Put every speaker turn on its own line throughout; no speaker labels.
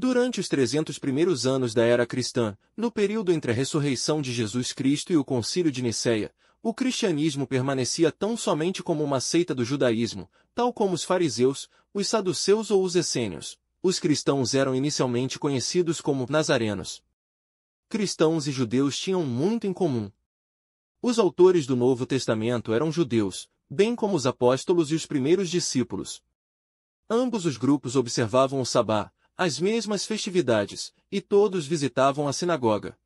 Durante os 300 primeiros anos da era cristã, no período entre a ressurreição de Jesus Cristo e o Concílio de Nicéia, o cristianismo permanecia tão somente como uma seita do judaísmo, tal como os fariseus, os saduceus ou os essênios. Os cristãos eram inicialmente conhecidos como nazarenos. Cristãos e judeus tinham muito em comum. Os autores do Novo Testamento eram judeus, bem como os apóstolos e os primeiros discípulos. Ambos os grupos observavam o sabá, as mesmas festividades, e todos visitavam a sinagoga.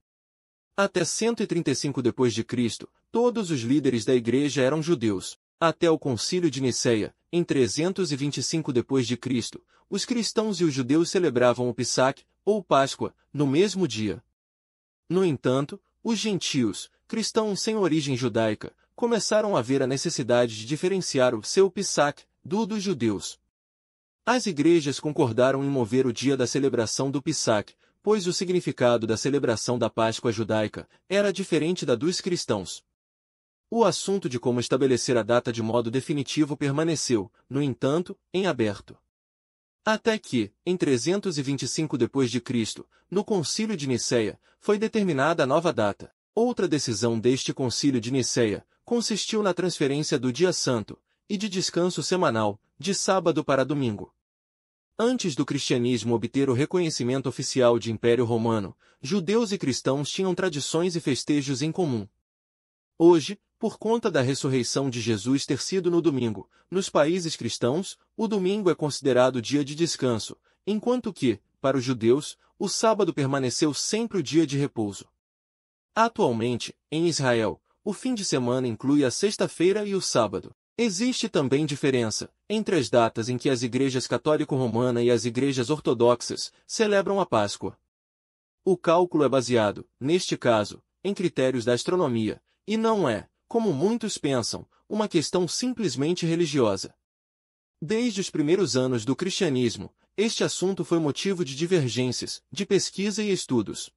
Até 135 d.C., todos os líderes da igreja eram judeus. Até o Concílio de Nicéia, em 325 d.C., os cristãos e os judeus celebravam o Pessac, ou Páscoa, no mesmo dia. No entanto, os gentios, cristãos sem origem judaica, começaram a ver a necessidade de diferenciar o seu Pessac dos judeus. As igrejas concordaram em mover o dia da celebração do Pessac, pois o significado da celebração da Páscoa judaica era diferente da dos cristãos. O assunto de como estabelecer a data de modo definitivo permaneceu, no entanto, em aberto. Até que, em 325 d.C., no Concílio de Nicéia, foi determinada a nova data. Outra decisão deste Concílio de Nicéia consistiu na transferência do dia santo e de descanso semanal, de sábado para domingo. Antes do cristianismo obter o reconhecimento oficial de Império Romano, judeus e cristãos tinham tradições e festejos em comum. Hoje, por conta da ressurreição de Jesus ter sido no domingo, nos países cristãos, o domingo é considerado dia de descanso, enquanto que, para os judeus, o sábado permaneceu sempre o dia de repouso. Atualmente, em Israel, o fim de semana inclui a sexta-feira e o sábado. Existe também diferença entre as datas em que as igrejas católico-romana e as igrejas ortodoxas celebram a Páscoa. O cálculo é baseado, neste caso, em critérios da astronomia, e não é, como muitos pensam, uma questão simplesmente religiosa. Desde os primeiros anos do cristianismo, este assunto foi motivo de divergências, de pesquisa e estudos.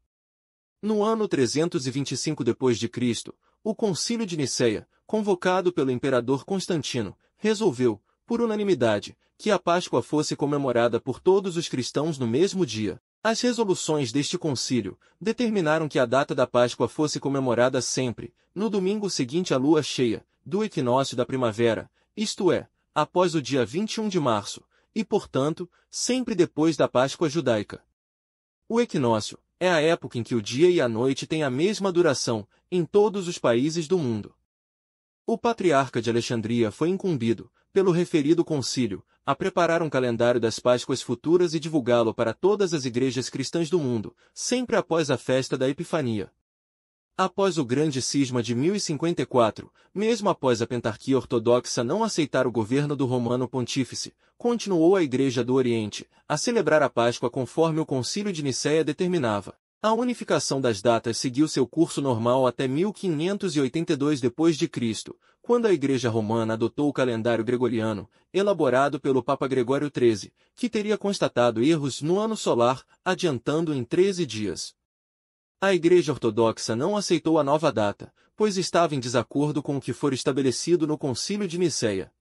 No ano 325 d.C., o Concílio de Nicéia, convocado pelo imperador Constantino, resolveu, por unanimidade, que a Páscoa fosse comemorada por todos os cristãos no mesmo dia. As resoluções deste concílio determinaram que a data da Páscoa fosse comemorada sempre, no domingo seguinte à lua cheia, do equinócio da primavera, isto é, após o dia 21 de março, e, portanto, sempre depois da Páscoa judaica. O equinócio é a época em que o dia e a noite têm a mesma duração, em todos os países do mundo. O patriarca de Alexandria foi incumbido, pelo referido concílio, a preparar um calendário das Páscoas futuras e divulgá-lo para todas as igrejas cristãs do mundo, sempre após a festa da Epifania. Após o grande cisma de 1054, mesmo após a pentarquia ortodoxa não aceitar o governo do Romano Pontífice, continuou a Igreja do Oriente a celebrar a Páscoa conforme o Concílio de Nicéia determinava. A unificação das datas seguiu seu curso normal até 1582 d.C., quando a Igreja Romana adotou o calendário gregoriano, elaborado pelo Papa Gregório XIII, que teria constatado erros no ano solar, adiantando em 13 dias. A Igreja Ortodoxa não aceitou a nova data, pois estava em desacordo com o que for estabelecido no Concílio de Nicéia.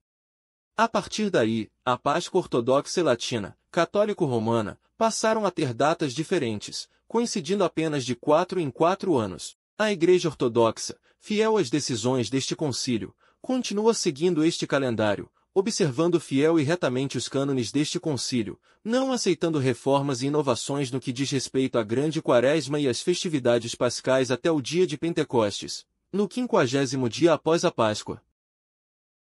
A partir daí, a Páscoa ortodoxa e latina, católico-romana, passaram a ter datas diferentes, coincidindo apenas de 4 em 4 anos. A Igreja Ortodoxa, fiel às decisões deste concílio, continua seguindo este calendário, observando fiel e retamente os cânones deste concílio, não aceitando reformas e inovações no que diz respeito à grande quaresma e às festividades pascais até o dia de Pentecostes, no 50º dia após a Páscoa.